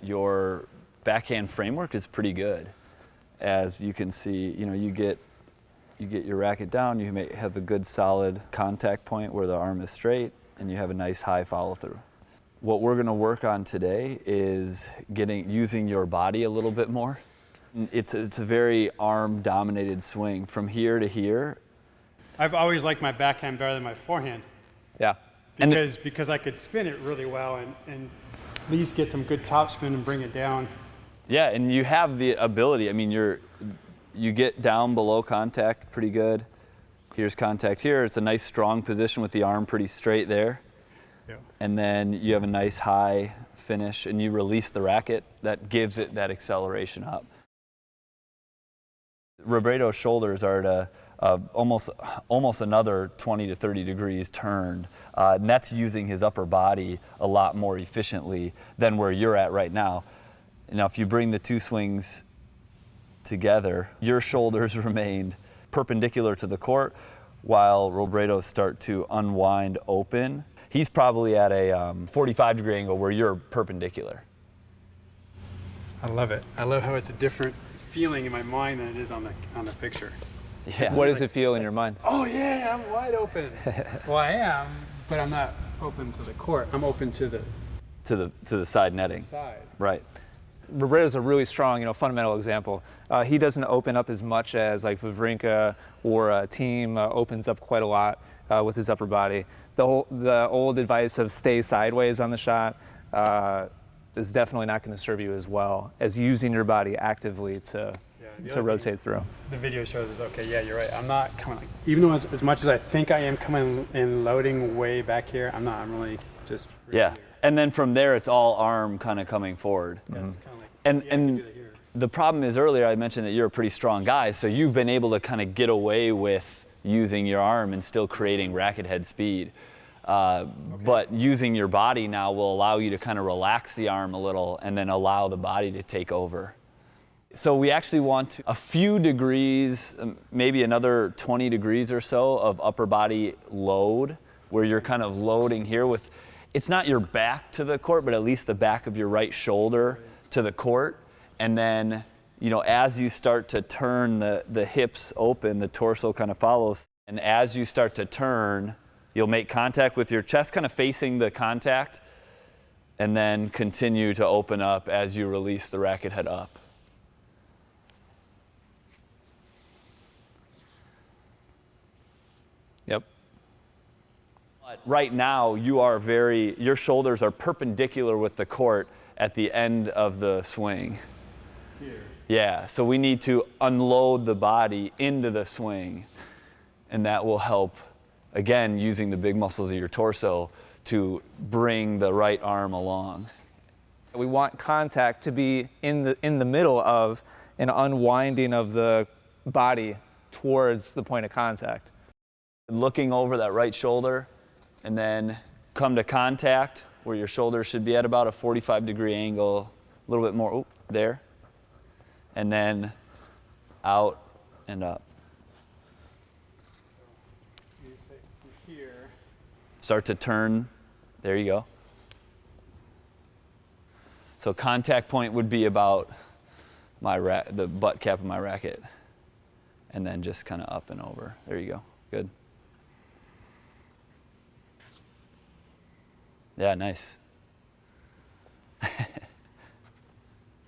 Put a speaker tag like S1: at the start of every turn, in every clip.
S1: Your backhand framework is pretty good. As you can see, you get your racket down, you may have a good solid contact point where the arm is straight, and you have a nice high follow through. What we're going to work on today is using your body a little bit more. It's a very arm dominated swing from here to here.
S2: I've always liked my backhand better than my forehand.
S1: Yeah.
S2: Because I could spin it really well and at least get some good top spin and bring it down.
S1: Yeah, and you have the ability. I mean, you get down below contact pretty good. Here's contact here. It's a nice strong position with the arm pretty straight there.
S2: Yeah.
S1: And then you have a nice high finish and you release the racket. That gives it that acceleration up. Robredo's shoulders are at almost another 20 to 30 degrees turned. And that's using his upper body a lot more efficiently than where you're at right now. Now, if you bring the two swings together, your shoulders remained perpendicular to the court while Robredo's start to unwind open. He's probably at a 45-degree angle where you're perpendicular.
S2: I love it. I love how it's a different feeling in my mind than it is on the picture.
S1: Yeah.
S3: What does it feel in your mind?
S2: Oh yeah, I'm wide open. Well, I am, but I'm not open to the court. I'm open to the
S1: side netting.
S2: Side.
S1: Right.
S3: Robredo's a really strong, fundamental example. He doesn't open up as much as like Wawrinka or Thiem opens up quite a lot with his upper body. The old advice of stay sideways on the shot is definitely not going to serve you as well as using your body actively to rotate through.
S2: The video shows us, okay, yeah, you're right. I'm not coming, even though as much as I think I am coming and loading way back here, I'm not. I'm really just
S1: yeah. Here. And then from there, it's all arm kind of coming forward.
S2: Yeah, it's kind of like,
S1: and the problem is earlier I mentioned that you're a pretty strong guy, so you've been able to kind of get away with using your arm and still creating racket head speed. But using your body now will allow you to kind of relax the arm a little and then allow the body to take over. So we actually want a few degrees, maybe another 20 degrees or so of upper body load where you're kind of loading here with, it's not your back to the court, but at least the back of your right shoulder to the court. And then, as you start to turn the hips open, the torso kind of follows. And as you start to turn, you'll make contact with your chest kind of facing the contact and then continue to open up as you release the racket head up.
S3: Yep.
S1: But right now, your shoulders are perpendicular with the court at the end of the swing.
S2: Here.
S1: Yeah, so we need to unload the body into the swing, and that will help, again, using the big muscles of your torso to bring the right arm along.
S3: We want contact to be in the middle of an unwinding of the body towards the point of contact.
S1: Looking over that right shoulder, and then come to contact where your shoulder should be at about a 45-degree angle, a little bit more, there. And then out and up.
S2: You say from here.
S1: Start to turn, there you go. So contact point would be about the butt cap of my racket. And then just kind of up and over. There you go, good. Yeah, nice.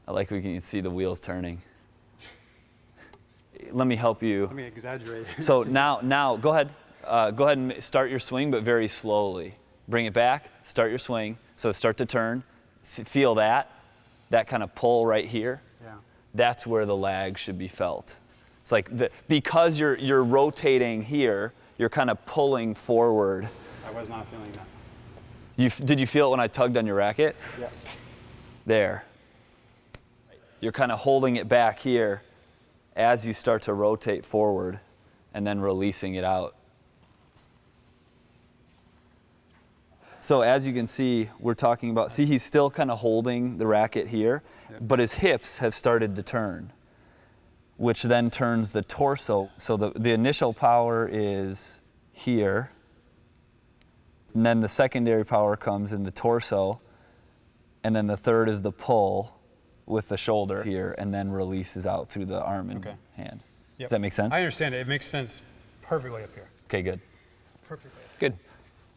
S1: I like we can see the wheels turning. Let me help you.
S2: Let me exaggerate.
S1: So now go ahead and start your swing, but very slowly. Bring it back, start your swing. So start to turn, feel that kind of pull right here.
S2: Yeah.
S1: That's where the lag should be felt. It's like, because you're rotating here, you're kind of pulling forward.
S2: I was not feeling that.
S1: Did you feel it when I tugged on your racket?
S2: Yeah.
S1: There. You're kind of holding it back here as you start to rotate forward and then releasing it out. So as you can see, we're talking about, see, he's still kind of holding the racket here, but his hips have started to turn, which then turns the torso. So the initial power is here. And then the secondary power comes in the torso, and then the third is the pull with the shoulder here, and then releases out through the arm and hand.
S2: Yep.
S1: Does that make sense?
S2: I understand it. It makes sense perfectly up here.
S1: Okay, good.
S2: Perfectly.
S3: Good.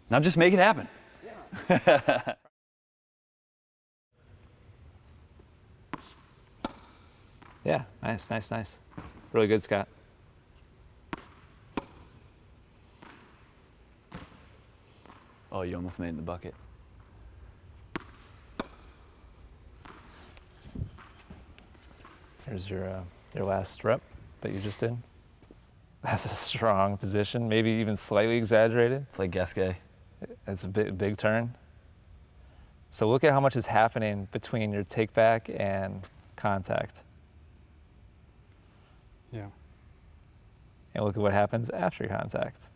S1: Now just make it happen.
S3: Yeah, nice, nice, nice. Really good, Scott.
S1: Oh, you almost made it in the bucket.
S3: There's your last rep that you just did. That's a strong position, maybe even slightly exaggerated.
S1: It's like Gasquet.
S3: It's a big turn. So look at how much is happening between your take back and contact.
S2: Yeah.
S3: And look at what happens after contact.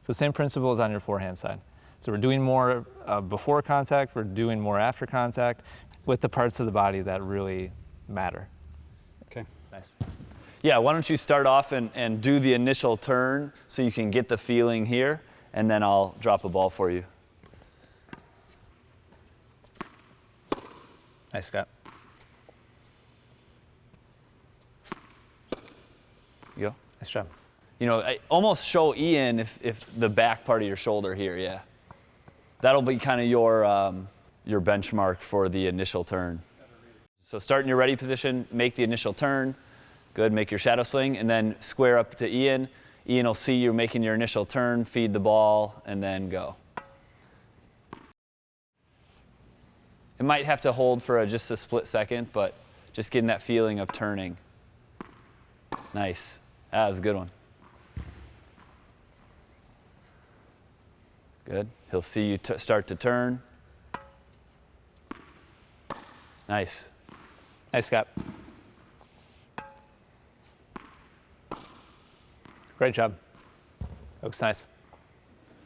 S3: So same principle as on your forehand side. So we're doing more before contact, we're doing more after contact with the parts of the body that really matter.
S2: Okay.
S3: Nice.
S1: Yeah, why don't you start off and do the initial turn so you can get the feeling here, and then I'll drop a ball for you.
S3: Nice, Scott.
S1: You go.
S3: Nice job.
S1: You know, almost show Ian if the back part of your shoulder here, yeah. That'll be kind of your benchmark for the initial turn. So start in your ready position, make the initial turn. Good, make your shadow swing, and then square up to Ian. Ian will see you making your initial turn, feed the ball, and then go. It might have to hold for just a split second, but just getting that feeling of turning. Nice. That was a good one. Good. He'll see you start to turn. Nice.
S3: Nice, Scott. Great job. Looks nice.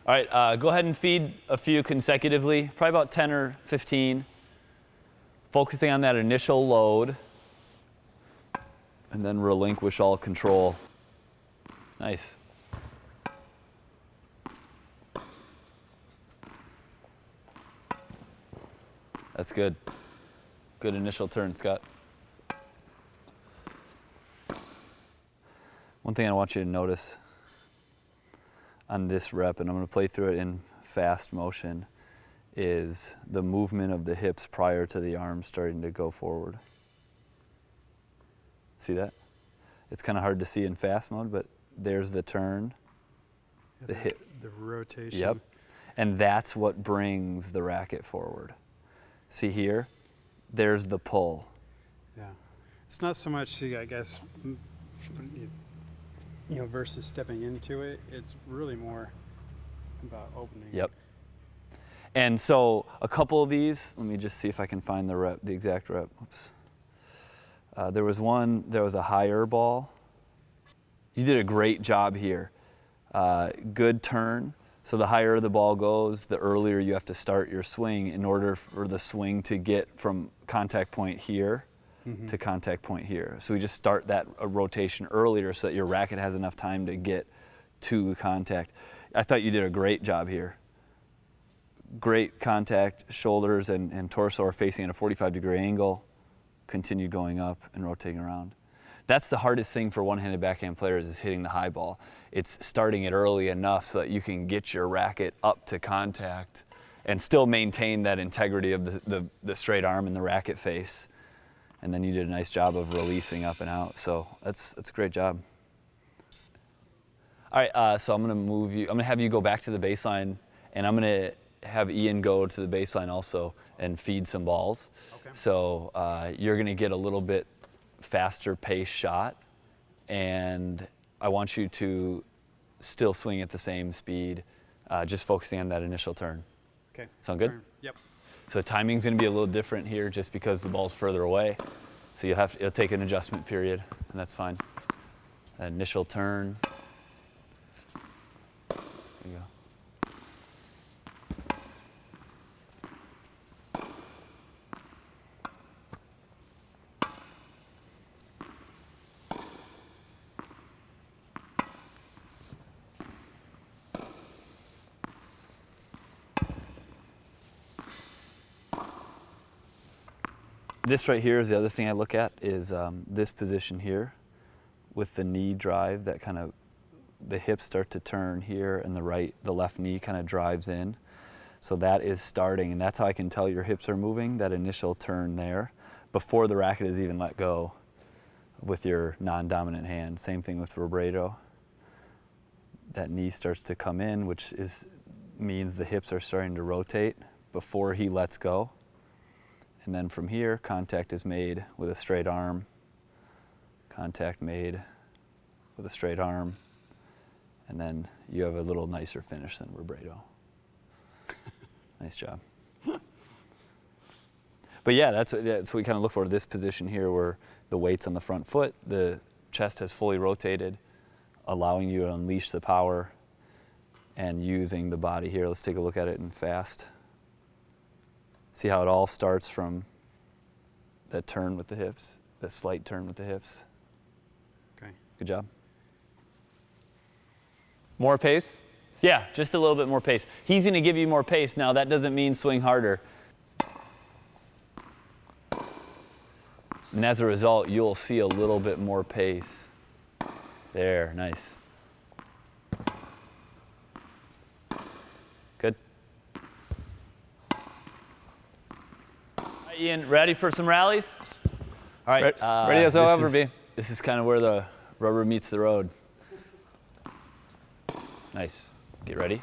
S1: All right, go ahead and feed a few consecutively, probably about 10 or 15. Focusing on that initial load, and then relinquish all control. Nice. That's good. Good initial turn, Scott. One thing I want you to notice on this rep, and I'm going to play through it in fast motion, is the movement of the hips prior to the arms starting to go forward. See that? It's kind of hard to see in fast mode, but there's the turn, the hip.
S2: The rotation.
S1: Yep. And that's what brings the racket forward. See here? There's the pull.
S2: Yeah. It's not so much, I guess, you know, versus stepping into it. It's really more about opening.
S1: Yep. And so a couple of these, let me just see if I can find the rep, the exact rep. Oops. There was a higher ball. You did a great job here. Good turn. So the higher the ball goes, the earlier you have to start your swing in order for the swing to get from contact point here to contact point here. So we just start that rotation earlier so that your racket has enough time to get to contact. I thought you did a great job here. Great contact, shoulders and torso are facing at a 45-degree angle, continue going up and rotating around. That's the hardest thing for one-handed backhand players, is hitting the high ball. It's starting it early enough so that you can get your racket up to contact and still maintain that integrity of the straight arm and the racket face. And then you did a nice job of releasing up and out. So that's a great job. All right, so I'm gonna have you go back to the baseline, and I'm gonna have Ian go to the baseline also and feed some balls.
S2: Okay.
S1: So you're gonna get a little bit faster pace shot, and I want you to still swing at the same speed, just focusing on that initial turn.
S2: Okay.
S1: Sound good?
S2: Turn. Yep.
S1: So the timing's gonna be a little different here just because the ball's further away. So it'll take an adjustment period, and that's fine. That initial turn. There you go. This right here is the other thing I look at is this position here with the knee drive, that kind of, the hips start to turn here and the left knee kind of drives in. So that is starting, and that's how I can tell your hips are moving, that initial turn there, before the racket is even let go with your non-dominant hand. Same thing with Robredo. That knee starts to come in, which means the hips are starting to rotate before he lets go. And then from here, contact is made with a straight arm, contact made with a straight arm, and then you have a little nicer finish than Robredo. Nice job. But yeah, that's what we kind of look for, this position here where the weight's on the front foot, the chest has fully rotated, allowing you to unleash the power and using the body here. Let's take a look at it in fast. See how it all starts from that turn with the hips, that slight turn with the hips.
S2: Okay.
S1: Good job.
S3: More pace?
S1: Yeah, just a little bit more pace. He's going to give you more pace. Now, that doesn't mean swing harder. And as a result, you'll see a little bit more pace. There, nice. Good. All right, Ian, ready for some rallies? All right.
S3: Ready as I'll ever be.
S1: This is kind of where the rubber meets the road. Nice. Get ready.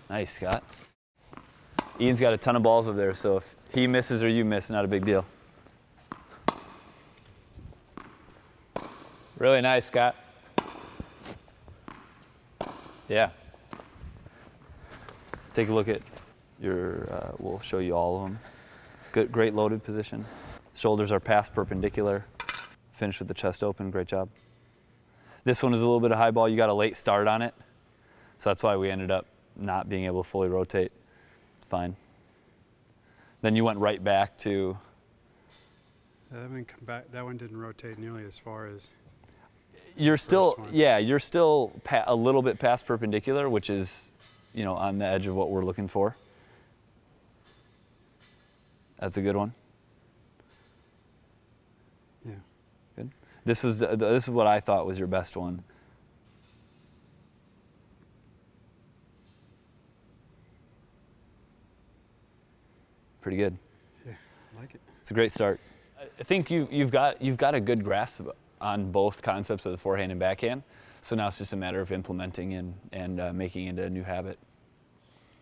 S1: Nice, Scott. Ian's got a ton of balls over there, so if he misses or you miss, not a big deal.
S3: Really nice, Scott. Yeah.
S1: Take a look at your, we'll show you all of them. Good, great loaded position. Shoulders are past perpendicular. Finish with the chest open, great job. This one is a little bit of high ball. You got a late start on it, so that's why we ended up not being able to fully rotate. It's fine. Then you went right back to.
S2: That one come back. That one didn't rotate nearly as far as.
S1: You're still,
S2: one.
S1: yeah, you're still a little bit past perpendicular, which is, you know, on the edge of what we're looking for. That's a good one.
S2: Yeah.
S1: Good. This is what I thought was your best one. Pretty good.
S2: Yeah, I like it.
S1: It's a great start. I think you've got a good grasp on both concepts of the forehand and backhand. So now it's just a matter of implementing and making it a new habit.